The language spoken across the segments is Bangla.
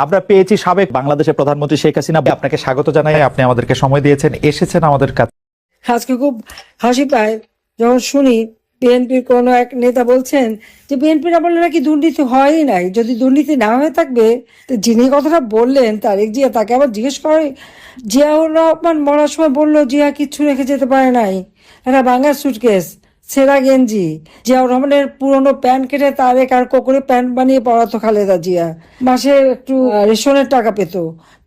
আমরা পেয়েছি সাবেক বাংলাদেশের প্রধানমন্ত্রী শেখ হাসিনা। আপনাকে স্বাগত জানাই, আপনি আমাদেরকে সময় দিয়েছেন, এসেছেন আমাদের কাছে। আজকে খুব হাসি পায় যখন শুনি বিএনপির কোন এক নেতা বলছেন যে বিএনপির আমলে নাকি দুর্নীতি হয়ই নাই, যদি দুর্নীতি না হয়ে থাকবে তো যিনি কথাটা বললেন তারেক জিয়া, তাকে আবার জিজ্ঞেস করে জিয়াউর রহমান মরার সময় বললো জিয়া কিচ্ছু রেখে যেতে পারে নাই, একটা ভাঙা সুটকেস, ছেঁড়া গেঞ্জি, জিয়াউর রহমানের পুরনো প্যান্ট কেটে তারেক আর কোকরে প্যান্ট বানিয়ে পড়াতো খালেদা জিয়া, মাসে একটু রেশনের টাকা পেত,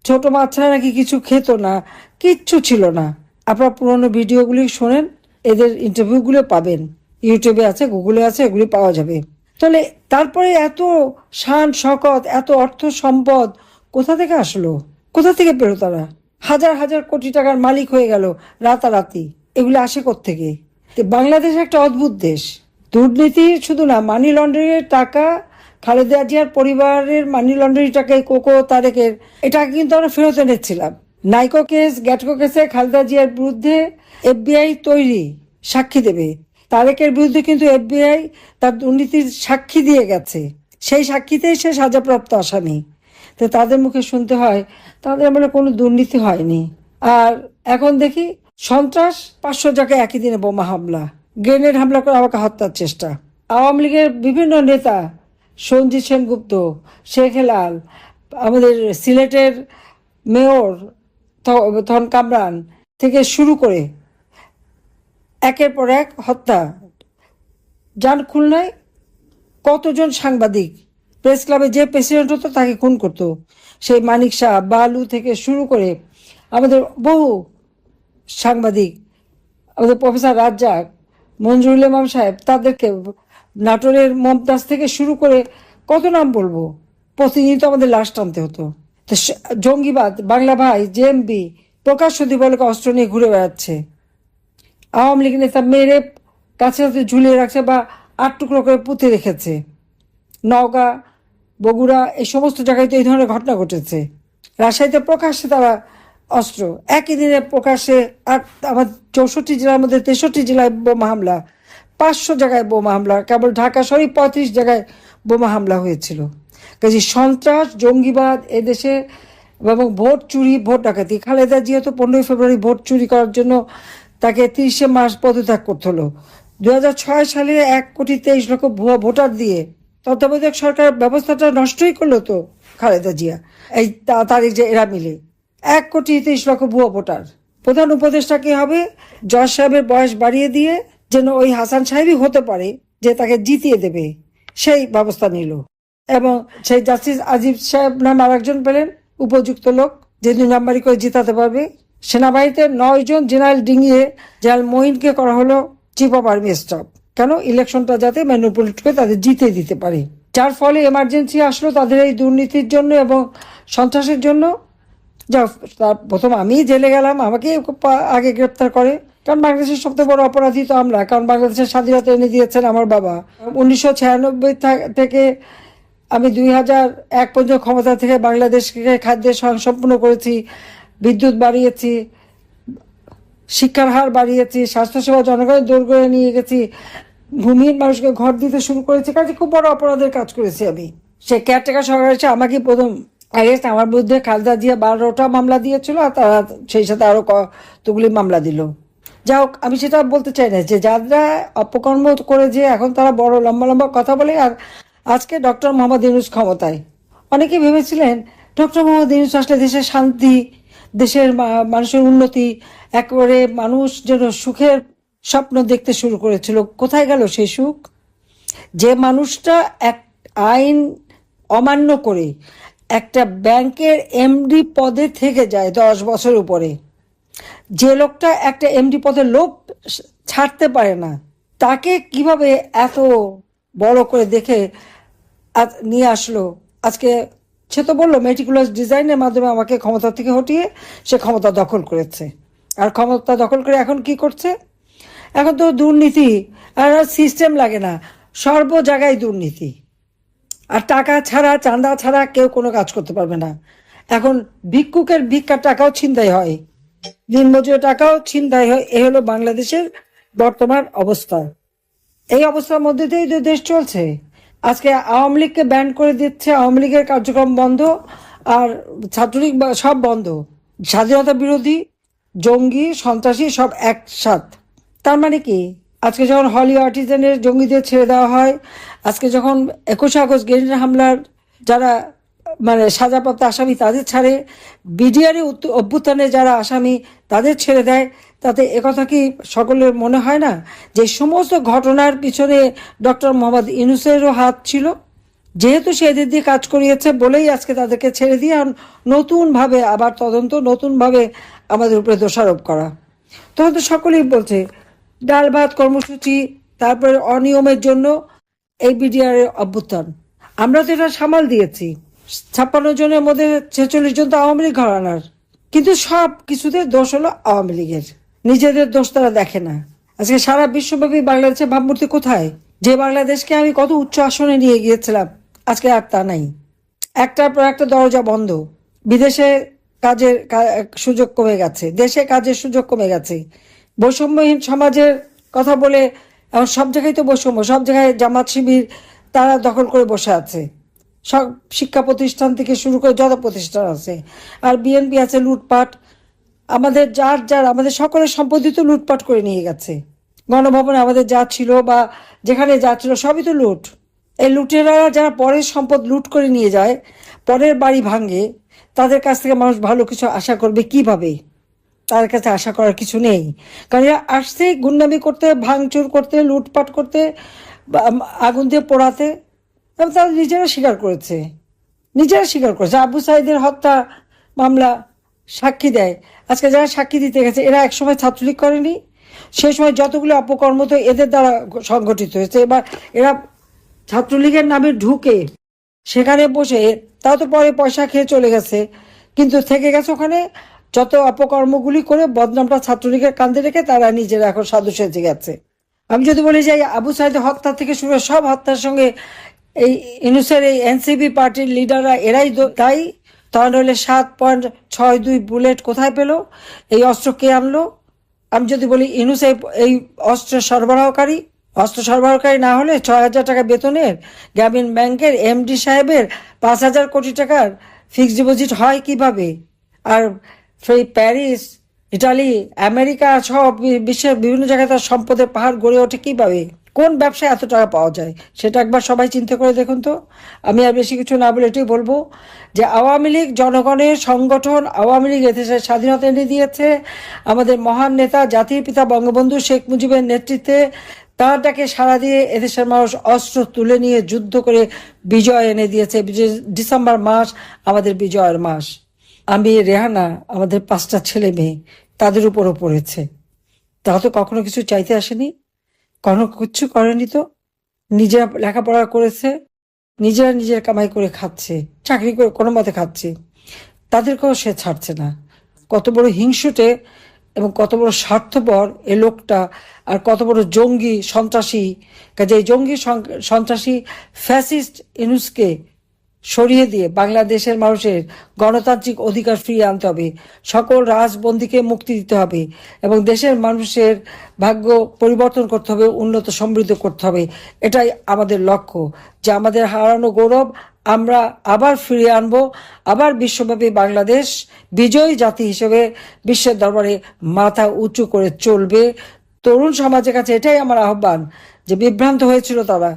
ছোট বাচ্চারা নাকি কিছু খেত না, কিচ্ছু ছিল না। আপনারা পুরোনো ভিডিওগুলি শোনেন, এদের ইন্টারভিউগুলো পাবেন, ইউটিউবে আছে, গুগলে আছে, এগুলি পাওয়া যাবে। তাহলে তারপরে এত শান শকত, এত অর্থ সম্পদ কোথা থেকে আসলো, কোথা থেকে পেলো তারা? হাজার হাজার কোটি টাকার মালিক হয়ে গেল রাতারাতি। এগুলো আসে কোত্থেকে? বাংলাদেশ একটা অদ্ভুত দেশ। দুর্নীতি শুধু না, মানি লন্ডারিং এর টাকা, খালেদা জিয়ার পরিবারের মানি লন্ডারিং টাকা, কোকো তারেকের, এটা কিন্তু আমরা ফেরত এনেছিলাম। নাইকো কেস, গ্যাটকো কেসে খালেদা জিয়ার বিরুদ্ধে এফবিআই তৈরি, সাক্ষী দেবে। তারেকের বিরুদ্ধে কিন্তু এফবিআই তার দুর্নীতির সাক্ষী দিয়ে গেছে, সেই সাক্ষীতেই সে সাজাপ্রাপ্ত আসামি। তো তাদের মুখে শুনতে হয় তাদের আমলে কোনো দুর্নীতি হয়নি। আর এখন দেখি সন্ত্রাস, 500 জায়গায় একই দিনে বোমা হামলা, গ্রেনেড হামলা করে আমাকে হত্যার চেষ্টা। আওয়ামী লীগের বিভিন্ন নেতা, সঞ্জিত সেনগুপ্ত, শেখ হেলাল, আমাদের সিলেটের মেয়র থন কামরান থেকে শুরু করে একের পর এক হত্যা। যান খুলনায় কতজন সাংবাদিক, প্রেস ক্লাবে যে প্রেসিডেন্ট হতো তাকে খুন করতো, সেই মানিক শাহ, বালু থেকে শুরু করে আমাদের বহু সাংবাদিক, আমাদের প্রফেসর রাজ্জাক, মঞ্জুরুল ইমাম সাহেব, তাদেরকে, নাটোরের মমতাজ থেকে শুরু করে কত নাম বলবো, প্রতিনিয়ত আমাদের লাশ টানতে হতো। তো জঙ্গিবাদ, বাংলা ভাই, জেএমবি প্রকাশ্য দিবালোকে অস্ত্র নিয়ে ঘুরে বেড়াচ্ছে। আওয়ামী লীগ নেতা মেরে কাছে হাতে ঝুলিয়ে রাখছে বা 8 টুকরো করে পুঁতে রেখেছে। নওগাঁ, বগুড়া, এই সমস্ত জায়গায় তো এই ধরনের ঘটনা ঘটেছে। রাজশাহীতে প্রকাশ্যে তারা অস্ত্র, একই দিনে প্রকাশ্যে, আর আমার 64 জেলার মধ্যে 63 জেলায় বোমা হামলা, 500 জায়গায় বোমা হামলা, কেবল ঢাকা শহরে 35 জায়গায় বোমা হামলা হয়েছিল। কাজে সন্ত্রাস, জঙ্গিবাদ এদেশে, এবং ভোট চুরি, ভোট ডাকাতি। খালেদা জিয়া তো 15 ফেব্রুয়ারি ভোট চুরি করার জন্য তাকে 30 মাস পদত্যাগ করতে হলো। 2006 সালে 1,23,00,000 ভুয়া ভোটার দিয়ে তত্ত্বাবধায়ক সরকার ব্যবস্থাটা নষ্টই করলো তো খালেদা জিয়া, এই তারিখ যে এরা মিলে 1,23,00,000 ভুয়া ভোটার। প্রধান উপদেষ্টা কি হবে? জজ সাহেবের বয়স বাড়িয়ে দিয়ে যেন ওই হাসান সাহেবই হতে পারে যে তাকে জিতিয়ে দেবে, সেই ব্যবস্থা নিল। এবং সেই জাস্টিস আজিব সাহেব নাম আরেকজন পেলেন, উপযুক্ত লোক, যে 2 নাম্বারই করে জিতাতে পারবে। সেনাবাহিনীতে 9 জন জেনারেল ডিঙিয়ে জেনারেল মঈনকে করা হলো চিফ অফ আর্মি স্টাফ। কেন? ইলেকশনটা যাতে ম্যানিপুলেট করে তাদের জিতে দিতে পারে। যার ফলে এমার্জেন্সি আসলো তাদের এই দুর্নীতির জন্য এবং সন্ত্রাসের জন্য। যা প্রথম আমি জেলে গেলাম, আমাকে আগে গ্রেপ্তার করে, কারণ বাংলাদেশের সবচেয়ে বড় অপরাধী তো আমরা, কারণ বাংলাদেশের স্বাধীনতা এনে দিয়েছেন আমার বাবা। 1996 থেকে আমি 2001 পর্যন্ত ক্ষমতা থেকে বাংলাদেশকে খাদ্যের স্বয়ংসম্পূর্ণ করেছি, বিদ্যুৎ বাড়িয়েছি, শিক্ষার হার বাড়িয়েছি, স্বাস্থ্যসেবা জনগণের দৌড় করে নিয়ে গেছি, ভূমিহীন মানুষকে ঘর দিতে শুরু করেছি। কাজে খুব বড় অপরাধের কাজ করেছি আমি। সে কেয়ারটেকার সরকার এসে আমাকে প্রথম অ্যারেস্ট, আমার বিরুদ্ধে খালেদা জিয়া 12টা মামলা দিয়েছিল, আর তারা সেই সাথে আরো কতগুলি মামলা দিল। যা হোক, আমি সেটা বলতে চাই না যে যারা অপকর্ম করে যে এখন তারা বড় লম্বা লম্বা কথা বলে। আর আজকে ডক্টর মোহাম্মদ ইউনূস ক্ষমতায়, অনেকে ভেবেছিলেন ডক্টর মোহাম্মদ ইউনূস আসলে দেশের শান্তি, দেশের মানুষের উন্নতি, একেবারে মানুষ যেন সুখের স্বপ্ন দেখতে শুরু করেছিল। কোথায় গেল সেই সুখ? যে মানুষটা এক আইন অমান্য করে একটা ব্যাংকের এমডি পদে থেকে যায় 10 বছর উপরে, যে লোকটা একটা এমডি পদের লোভ ছাড়তে পারে না, তাকে কিভাবে এত বড় করে দেখে নিয়ে আসলো। আজকে সে তো বললো মেটিকুলাস ডিজাইনের মাধ্যমে আমাকে ক্ষমতা থেকে হটিয়ে সে ক্ষমতা দখল করেছে। আর ক্ষমতা দখল করে এখন কি করছে? এখন তো দুর্নীতি আর সিস্টেম লাগে না, সর্ব জায়গায় দুর্নীতি। আর টাকা ছাড়া, চাঁদা ছাড়া কেউ কোনো কাজ করতে পারবে না। এখন ভিক্ষুকের ভিক্ষার টাকাও ছিনতাই হয়, দিনমজুরের টাকাও ছিনতাই হয়। এ হলো বাংলাদেশের বর্তমান অবস্থা। এই অবস্থার মধ্যে দিয়েই দেশ চলছে। আজকে আওয়ামী লীগকে ব্যান করে দিচ্ছে, আওয়ামী লীগের কার্যক্রম বন্ধ, আর ছাত্রলীগ বা সব বন্ধ, স্বাধীনতা বিরোধী, জঙ্গি, সন্ত্রাসী সব একসাথ। তার মানে কি, আজকে যখন হলি আর্টিজানের জঙ্গিদের ছেড়ে দেওয়া হয়, আজকে যখন 21 আগস্ট গ্রেনেড হামলার যারা মানে সাজাপ্রাপ্ত আসামি তাদের ছাড়ে, বিডিআর অভ্যুত্থানে যারা আসামি তাদের ছেড়ে দেয়, তাতে একথা কি সকলের মনে হয় না যে সমস্ত ঘটনার পিছনে ডক্টর মোহাম্মদ ইউনূসেরও হাত ছিল? যেহেতু সে এদের দিয়ে কাজ করিয়েছে বলেই আজকে তাদেরকে ছেড়ে দিয়ে নতুনভাবে আবার তদন্ত, নতুনভাবে আমাদের উপরে দোষারোপ করা। তখন তো সকলেই বলছে ডাল ভাত কর্মসূচি, তারপরে অনিয়মের জন্য এই বিডিআর অভ্যুত্থান। আমরা তো এটা সামাল দিয়েছি। 56 জনের মধ্যে 46 জন তো আওয়ামী লীগ ঘরানার, কিন্তু সব কিছুতে দোষ হলো আওয়ামী লীগের। নিজেদের দোষ তারা দেখে না। আজকে সারা বিশ্বব্যাপী বাংলাদেশের ভাবমূর্তি কোথায়? যে বাংলাদেশকে আমি কত উচ্চ আসনে নিয়ে গিয়েছিলাম, আজকে আর তা নাই। একটার পর একটা দরজা বন্ধ। বিদেশে কাজের সুযোগ কমে গেছে, দেশে কাজের সুযোগ কমে গেছে। বৈষম্যহীন সমাজের কথা বলে এখন সব জায়গায় তো বৈষম্য, সব জায়গায় জামাত শিবির তারা দখল করে বসে আছে। সব শিক্ষা প্রতিষ্ঠান থেকে শুরু করে যত প্রতিষ্ঠান আছে। আর বিএনপি আছে লুটপাট। আমাদের আমাদের সকলের সম্পত্তি তো লুটপাট করে নিয়ে গেছে। গণভবনে আমাদের যা ছিল বা যেখানে যা ছিল সবই তো লুট। এই লুটেরা যারা পরের সম্পদ লুট করে নিয়ে যায়, পরের বাড়ি ভাঙে, তাদের কাছ থেকে মানুষ ভালো কিছু আশা করবে কিভাবে? তার কাছে আশা করার কিছু নেই। কারণ এরা আসছে গুন্ডামি করতে, ভাঙচুর করতে, লুটপাট করতে, আগুন দিয়ে পোড়াতে। এবং তারা নিজেরা স্বীকার করেছে। আবু সাইদের হত্যা মামলা সাক্ষী দেয়। আজকে যারা সাক্ষী দিতে গেছে এরা একসময় ছাত্রলীগ করেনি? সেই সময় যতগুলো অপকর্ম তো এদের দ্বারা সংগঠিত হয়েছে। এবার এরা ছাত্রলীগের নামে ঢুকে সেখানে বসে, তাও তো পরে পয়সা খেয়ে চলে গেছে, কিন্তু থেকে গেছে ওখানে যত অপকর্মগুলি করে বদনামটা ছাত্রলীগের কাঁধে রেখে তারা নিজেরা এখন সাধু সেজে গেছে। আমি যদি বলি যে আবু সাইদের হত্যা থেকে শুরু সব হত্যার সঙ্গে এই ইউনূসের এই এনসিপি পার্টির লিডাররা এরাই দায়ী, তাহলে 7.62 বুলেট কোথায় পেল? এই অস্ত্র কে আনলো? আমি যদি বলি ইউনূস এই অস্ত্র সরবরাহকারী না হলে 6,000 টাকা বেতনের গ্রামীণ ব্যাংকের এমডি সাহেবের 5,000 কোটি টাকার ফিক্সড ডিপোজিট হয় কিভাবে? আর সেই প্যারিস, ইটালি, আমেরিকা সব বিশ্বের বিভিন্ন জায়গায় তার সম্পদের পাহাড় গড়ে ওঠে কিভাবে? কোন ব্যবসায় এত টাকা পাওয়া যায় সেটা একবার সবাই চিন্তা করে দেখুন তো। আমি আর বেশি কিছু না বলে এটাই বলবো যে আওয়ামী লীগ জনগণের সংগঠন। আওয়ামী লীগ এদেশের স্বাধীনতা এনে দিয়েছে। আমাদের মহান নেতা জাতির পিতা বঙ্গবন্ধু শেখ মুজিবের নেতৃত্বে তার ডাকে সাড়া দিয়ে এদেশের মানুষ অস্ত্র তুলে নিয়ে যুদ্ধ করে বিজয় এনে দিয়েছে। ডিসেম্বর মাস আমাদের বিজয়ের মাস। আমি, রেহানা, আমাদের 5টা ছেলে মেয়ে তাদের উপরও পড়েছে। তারা তো কখনো কিছু চাইতে আসেনি, কখনো কিচ্ছু করেনি। তো নিজেরা লেখাপড়া করেছে, নিজেরা নিজের কামাই করে খাচ্ছে, চাকরি করে কোনো মতে খাচ্ছে, তাদেরকেও সে ছাড়ছে না। কত বড় হিংসুটে এবং কত বড় স্বার্থপর এ লোকটা, আর কত বড় জঙ্গি সন্ত্রাসী। কাজে এই জঙ্গি সন্ত্রাসী ফ্যাসিস্ট ইউনূসকে সরিয়ে দিয়ে বাংলাদেশের মানুষের গণতান্ত্রিক অধিকার ফিরিয়ে আনতে হবে। সকল রাজবন্দীকে মুক্তি দিতে হবে এবং দেশের মানুষের ভাগ্য পরিবর্তন করতে হবে, উন্নত সমৃদ্ধ করতে হবে। এটাই আমাদের লক্ষ্য, যে আমাদের হারানো গৌরব আমরা আবার ফিরিয়ে আনবো। আবার বিশ্বব্যাপী বাংলাদেশ বিজয়ী জাতি হিসেবে বিশ্বের দরবারে মাথা উঁচু করে চলবে। তরুণ সমাজের কাছে এটাই আমার আহ্বান, যে বিভ্রান্ত হয়েছিল তারা,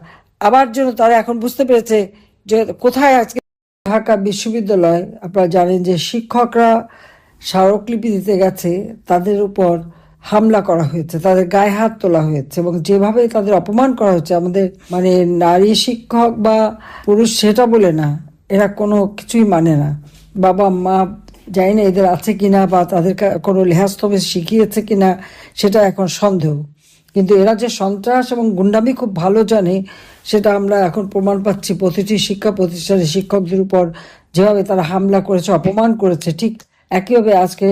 আবার যেন তারা এখন বুঝতে পেরেছে যে কোথায় আজকে। ঢাকা বিশ্ববিদ্যালয় আপনারা জানেন যে শিক্ষকরা স্মারকলিপি দিতে গেছে, তাদের উপর হামলা করা হয়েছে, তাদের গায়ে হাত তোলা হয়েছে এবং যেভাবে তাদের অপমান করা হচ্ছে। আমাদের মানে নারী শিক্ষক বা পুরুষ সেটা বলে না, এরা কোনো কিছুই মানে না। বাবা মা জানি না এদের আছে কিনা বা তাদের কোনো লেহাস্তবে শিখিয়েছে কিনা, সেটা এখন সন্দেহ। কিন্তু এরা যে সন্ত্রাস এবং গুন্ডামি খুব ভালো জানে সেটা আমরা এখন প্রমাণ পাচ্ছি। প্রতিটি শিক্ষা প্রতিষ্ঠানে শিক্ষকদের উপর যেভাবে তারা হামলা করেছে, অপমান করেছে, ঠিক একইভাবে আজকে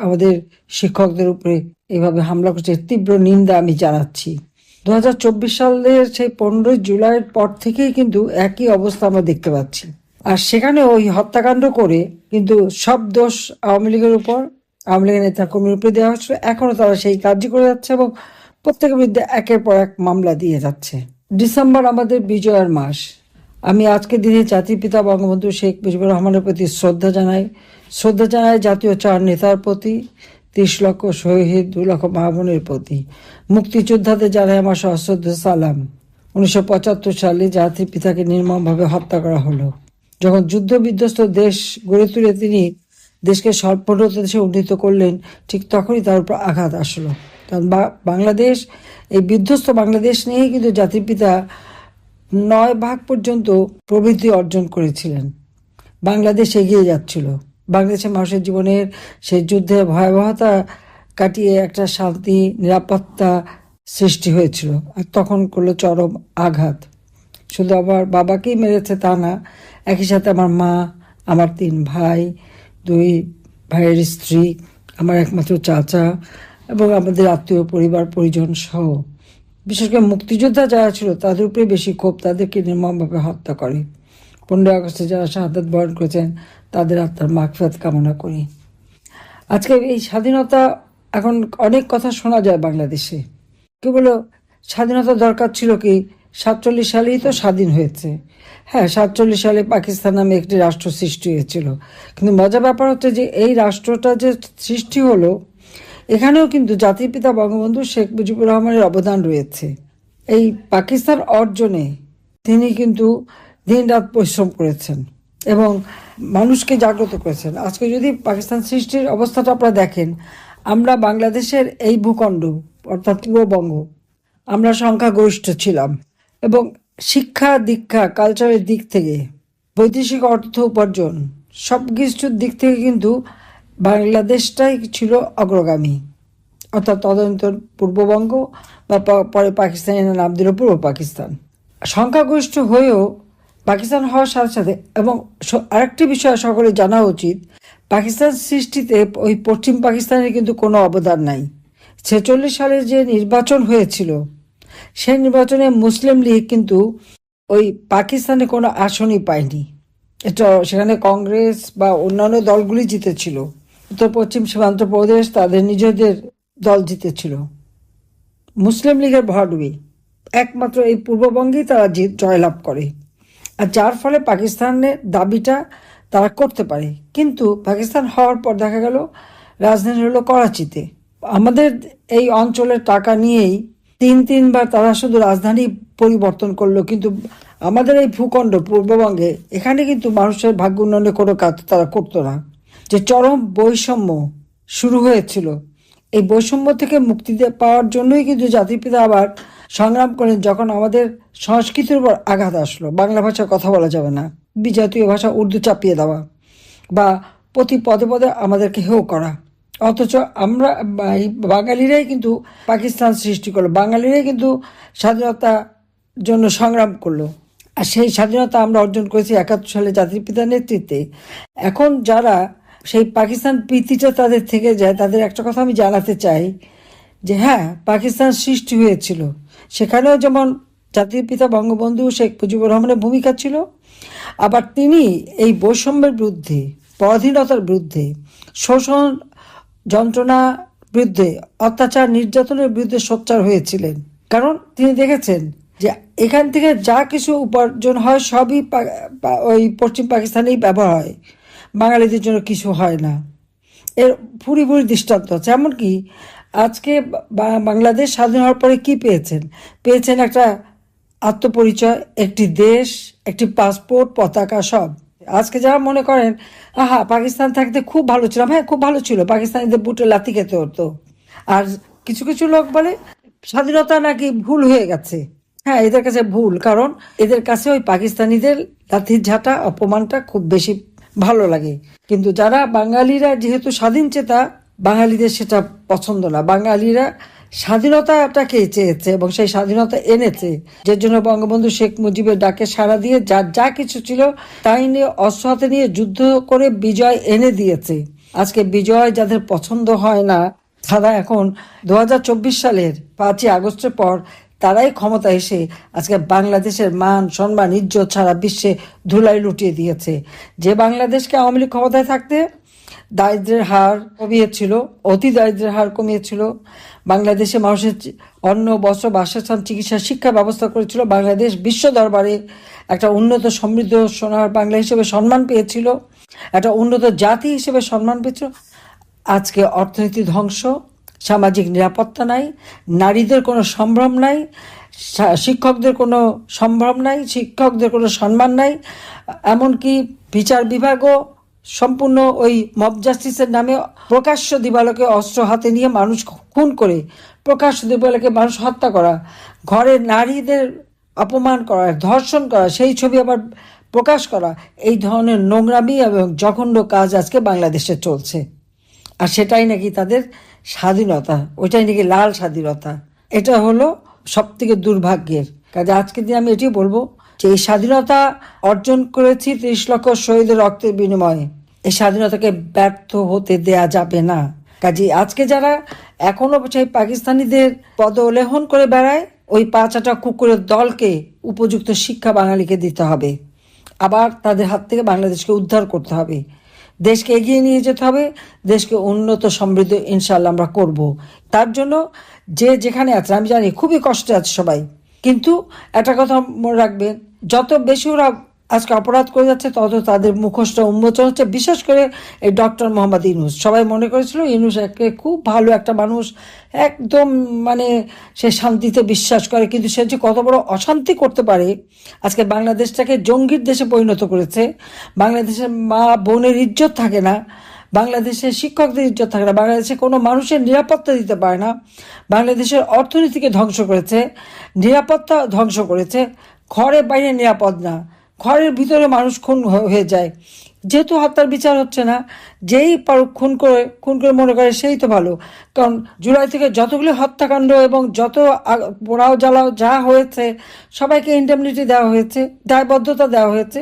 আমাদের শিক্ষকদের উপরে এইভাবে হামলা করেছে। তীব্র নিন্দা আমি জানাচ্ছি। 2024 সালের সেই 15 জুলাইয়ের পর থেকেই কিন্তু একই অবস্থা আমরা দেখতে পাচ্ছি। আর সেখানে ওই হত্যাকাণ্ড করে কিন্তু সব দোষ আওয়ামী লীগের উপর, আওয়ামী লীগের নেতা কর্মীর উপরে দেওয়া হচ্ছে। এখনো তারা সেই কার্যই করে যাচ্ছে এবং প্রত্যেকের বিরুদ্ধে একের পর এক মামলা দিয়ে যাচ্ছে। ডিসেম্বর আমাদের বিজয়ের মাস। আমি আজকের দিনে জাতির পিতা বঙ্গবন্ধু শেখ মুজিবুর রহমানের প্রতি শ্রদ্ধা জানাই জাতীয় চার নেতার প্রতি, 30 লক্ষ শহীদ, 2 লক্ষ মা বোনের প্রতি, মুক্তিযোদ্ধাদের জানাই আমার সশ্রদ্ধ সালাম। 1975 সালে জাতির পিতাকে নির্মমভাবে হত্যা করা হলো। যখন যুদ্ধ বিধ্বস্ত দেশ গড়ে তুলে তিনি দেশকে সর্বোন্নত দেশে উন্নীত করলেন, ঠিক তখনই তার উপর আঘাত আসলো। কারণ বাংলাদেশ, এই বিধ্বস্ত বাংলাদেশ নিয়েই কিন্তু জাতির পিতা 9 ভাগ পর্যন্ত প্রবৃদ্ধি অর্জন করেছিলেন। বাংলাদেশ এগিয়ে যাচ্ছিল। বাংলাদেশের মানুষের জীবনের সেই যুদ্ধের ভয়াবহতা কাটিয়ে একটা শান্তি, নিরাপত্তা সৃষ্টি হয়েছিল। আর তখন করলো চরম আঘাত। শুধু আমার বাবাকেই মেরেছে তা না, একই সাথে আমার মা, আমার 3 ভাই, 2 ভাইয়ের স্ত্রী, আমার একমাত্র চাচা এবং আমাদের আত্মীয় পরিবার পরিজন সহ, বিশেষ করে মুক্তিযোদ্ধা যারা ছিল তাদের উপরে বেশি ক্ষোভ, তাদেরকে নির্মমভাবে হত্যা করে। 15 আগস্টে যারা শাহাদাত বরণ করেছেন তাদের আত্মার মাগফিরাত কামনা করি। আজকে এই স্বাধীনতা, এখন অনেক কথা শোনা যায় বাংলাদেশে। কেউ বলো স্বাধীনতা দরকার ছিল কি, 47 সালেই তো স্বাধীন হয়েছে। হ্যাঁ, 47 সালে পাকিস্তান নামে একটি রাষ্ট্র সৃষ্টি হয়েছিল, কিন্তু মজার ব্যাপার হচ্ছে যে এই রাষ্ট্রটা যে সৃষ্টি হলো, এখানেও কিন্তু জাতির পিতা বঙ্গবন্ধু শেখ মুজিবুর রহমানের অবদান রয়েছে। এই পাকিস্তান অর্জনে তিনি কিন্তু দিনরাত পরিশ্রম করেছেন এবং মানুষকে জাগ্রত করেছেন। আজকে যদি পাকিস্তান সৃষ্টির অবস্থাটা আপনারা দেখেন, আমরা বাংলাদেশের এই ভূখণ্ড অর্থাৎ পূর্ববঙ্গ, আমরা সংখ্যাগরিষ্ঠ ছিলাম এবং শিক্ষা দীক্ষা কালচারের দিক থেকে, বৈদেশিক অর্থ উপার্জন, সব কিছুর দিক থেকে কিন্তু বাংলাদেশটাই ছিল অগ্রগামী। অর্থাৎ তদন্তর পূর্ববঙ্গ বা পরে পাকিস্তানের নাম দিল পূর্ব পাকিস্তান। সংখ্যাগরিষ্ঠ হয়েও পাকিস্তান হওয়ার সাথে সাথে, এবং আরেকটি বিষয় সকলে জানা উচিত, পাকিস্তান সৃষ্টিতে ওই পশ্চিম পাকিস্তানের কিন্তু কোনো অবদান নাই। 46 সালে যে নির্বাচন হয়েছিল, সেই নির্বাচনে মুসলিম লীগ কিন্তু ওই পাকিস্তানে কোনো আসনই পায়নি। এটা সেখানে কংগ্রেস বা অন্যান্য দলগুলি জিতেছিল। উত্তর পশ্চিম সীমান্ত প্রদেশ তাদের নিজেদের দল জিতেছিল। মুসলিম লীগের ভরাডুবি, একমাত্র এই পূর্ববঙ্গেই তারা জয়লাভ করে, আর যার ফলে পাকিস্তানের দাবিটা তারা করতে পারে। কিন্তু পাকিস্তান হওয়ার পর দেখা গেল রাজধানী হলো করাচিতে। আমাদের এই অঞ্চলের টাকা নিয়েই 3বার তারা শুধু রাজধানী পরিবর্তন করলো, কিন্তু আমাদের এই ভূখণ্ড পূর্ববঙ্গে এখানে কিন্তু মানুষের ভাগ্য উন্নয়নের কোনো কাজ তারা করতো না। যে চরম বৈষম্য শুরু হয়েছিল, এই বৈষম্য থেকে মুক্তি পাওয়ার জন্যই কিন্তু জাতির পিতা আবার সংগ্রাম করেন। যখন আমাদের সংস্কৃতির উপর আঘাত আসলো, বাংলা ভাষায় কথা বলা যাবে না, বিজাতীয় ভাষা উর্দু চাপিয়ে দেওয়া বা প্রতি পদে পদে আমাদেরকে হেয় করা, অথচ আমরা বাঙালিরাই কিন্তু পাকিস্তান সৃষ্টি করলো, বাঙালিরাই কিন্তু স্বাধীনতার জন্য সংগ্রাম করলো। আর সেই স্বাধীনতা আমরা অর্জন করেছি 71 সালে জাতির পিতার নেতৃত্বে। এখন যারা সেই পাকিস্তান প্রীতিটা তাদের থেকে যায়, তাদের একটা কথা আমি জানাতে চাই যে হ্যাঁ, পাকিস্তান সৃষ্টি হয়েছিল, সেখানেও যেমন জাতির পিতা বঙ্গবন্ধু শেখ মুজিবুর রহমানের ভূমিকা ছিল, আবার তিনি এই বৈষম্যের বিরুদ্ধে, পরাধীনতার বিরুদ্ধে, শোষণ যন্ত্রণা বিরুদ্ধে, অত্যাচার নির্যাতনের বিরুদ্ধে সোচ্চার হয়েছিলেন। কারণ তিনি দেখেছেন যে এখান থেকে যা কিছু উপার্জন হয় সবই ওই পশ্চিম পাকিস্তানেই ব্যবহার হয়, বাঙালিদের জন্য কিছু হয় না। এর ভুরি দৃষ্টান্ত আছে। এমনকি আজকে বাংলাদেশ স্বাধীন হওয়ার পরে কি পেয়েছেন একটা আত্মপরিচয়, একটি দেশ, একটি পাসপোর্ট, পতাকা, সব। আজকে যারা মনে করেন আহা পাকিস্তান থাকতে খুব ভালো ছিলাম, হ্যাঁ খুব ভালো ছিল, পাকিস্তানিদের বুটে লাথি খেতে হতো। আর কিছু কিছু লোক বলে স্বাধীনতা নাকি ভুল হয়ে গেছে। হ্যাঁ, এদের কাছে ভুল, কারণ এদের কাছে ওই পাকিস্তানিদের লাঠির ঝাঁটা, অপমানটা খুব বেশি ভালো লাগে। কিন্তু যারা বাঙালিরা যেহেতু স্বাধীন চেতা, বাঙালিদের সেটা পছন্দ না। বাঙালিরা স্বাধীনতাটাকে চেয়েছে এবং সেই স্বাধীনতা এনেছে, যে জন্য বঙ্গবন্ধু শেখ মুজিবের ডাকে সাড়া দিয়ে যার যা কিছু ছিল তাই নিয়ে অস্ত্র হাতে নিয়ে যুদ্ধ করে বিজয় এনে দিয়েছে। আজকে বিজয় যাদের পছন্দ হয় না, তারা এখন 2024 সালের 5ই আগস্টের পর তারাই ক্ষমতা এসে আজকে বাংলাদেশের মান সম্মান ইজ্জত সারা বিশ্বে ধুলাই লুটিয়ে দিয়েছে। যে বাংলাদেশকে আওয়ামী লীগ ক্ষমতায় থাকতে দারিদ্র্যের হার কমিয়েছিল, অতি দারিদ্র্যের হার কমিয়েছিল, বাংলাদেশে মানুষের অন্ন, বস্ত্র, বাসস্থান, চিকিৎসা, শিক্ষা ব্যবস্থা করেছিল, বাংলাদেশ বিশ্ব দরবারে একটা উন্নত সমৃদ্ধ সোনার বাংলা হিসেবে সম্মান পেয়েছিল, একটা উন্নত জাতি হিসেবে সম্মান পেয়েছিল, আজকে অর্থনীতি ধ্বংস, সামাজিক নিরাপত্তা নাই, নারীদের কোনো সম্ভ্রম নাই, শিক্ষকদের কোনো সম্ভ্রম নাই, শিক্ষকদের কোনো সম্মান নাই, এমনকি বিচার বিভাগও সম্পূর্ণ ওই মব জাস্টিসের নামে প্রকাশ্য দিবালোকে অস্ত্র হাতে নিয়ে মানুষ খুন করে, প্রকাশ্য দিবালোকে মানুষ হত্যা করা, ঘরে নারীদের অপমান করা, ধর্ষণ করা, সেই ছবি আবার প্রকাশ করা, এই ধরনের নোংরামি এবং জঘন্য কাজ আজকে বাংলাদেশে চলছে। আর সেটাই নাকি তাদের স্বাধীনতা, ওইটাই নাকি লাল স্বাধীনতা। এটা হলো সব থেকে দুর্ভাগ্যের কাজে। আজকে দিন আমি এটি বলবো যে এই স্বাধীনতা অর্জন করেছি 30 লক্ষ শহীদের রক্তের বিনিময়ে, এই স্বাধীনতাকে ব্যর্থ হতে দেয়া যাবে না। কাজে আজকে যারা এখনো সেই পাকিস্তানিদের পদলেহন করে বেড়ায়, ওই পাঁচাটা কুকুরের দলকে উপযুক্ত শিক্ষা বাঙালিকে দিতে হবে, আবার তাদের হাত থেকে বাংলাদেশকে উদ্ধার করতে হবে, দেশকে এগিয়ে নিয়ে যেতে হবে, দেশকে উন্নত সমৃদ্ধ ইনশাল্লাহ আমরা করব। তার জন্য যে যেখানে আছে, আমি জানি খুবই কষ্টে আছে সবাই, কিন্তু একটা কথা মনে রাখবেন, যত বেশি ওরা আজকে অপরাধ করে যাচ্ছে তত তাদের মুখোশটা উন্মোচন হচ্ছে। বিশেষ করে এই ডক্টর মোহাম্মদ ইউনূস, সবাই মনে করেছিল ইউনূস খুব ভালো একটা মানুষ, একদম মানে সে শান্তিতে বিশ্বাস করে, কিন্তু সে যে কত বড় অশান্তি করতে পারে, আজকে বাংলাদেশটাকে জঙ্গির দেশে পরিণত করেছে। বাংলাদেশের মা বোনের ইজ্জত থাকে না, বাংলাদেশের শিক্ষকদের ইজ্জত থাকে না, বাংলাদেশে কোনো মানুষের নিরাপত্তা দিতে পারে না, বাংলাদেশের অর্থনীতিকে ধ্বংস করেছে, নিরাপত্তা ধ্বংস করেছে, ঘরে বাইরে নিরাপদ না, ঘরের ভিতরে মানুষ খুন হয়ে যায়। যেহেতু হত্যার বিচার হচ্ছে না, যেই খুন করে মনে করে সেই তো ভালো। কারণ জুলাই থেকে যতগুলি হত্যাকাণ্ড এবং যত পোড়াও জ্বালাও যা হয়েছে, সবাইকে ইন্ডেমনিটি দেওয়া হয়েছে, দায়বদ্ধতা দেওয়া হয়েছে।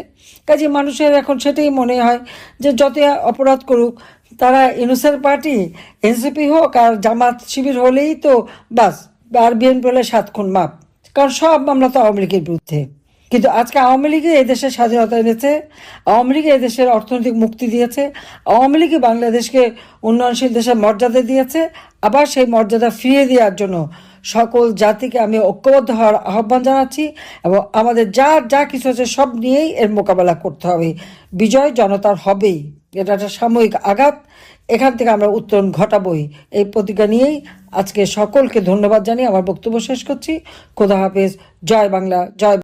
কাজে মানুষের এখন সেটাই মনে হয় যে যত অপরাধ করুক, তারা ইউনূসের পার্টি, এনসিপি হোক আর জামাত শিবির হলেই তো বাস, আর বিএনপি হলে 7 খুন মাপ, কারণ সব মামলা তো আওয়ামী লীগের বিরুদ্ধে। কিন্তু আজকে আওয়ামী লীগে এদেশের স্বাধীনতা এনেছে, আওয়ামী লীগে এদেশের অর্থনৈতিক মুক্তি দিয়েছে, আওয়ামী লীগে বাংলাদেশকে উন্নয়নশীল দেশের মর্যাদা দিয়েছে। আবার সেই মর্যাদা ফিরিয়ে দেওয়ার জন্য সকল জাতিকে আমি ঐক্যবদ্ধ হওয়ার আহ্বান জানাচ্ছি, এবং আমাদের যা কিছু আছে সব নিয়েই এর মোকাবেলা করতে হবে। বিজয় জনতার হবেই, এটা একটা সাময়িক আঘাত, এখান থেকে আমরা উত্তরণ ঘটাবই, এই প্রতিজ্ঞা নিয়েই আজকে সকলকে ধন্যবাদ জানিয়ে আমার বক্তব্য শেষ করছি। খোদা হাফেজ, জয় বাংলা, জয়।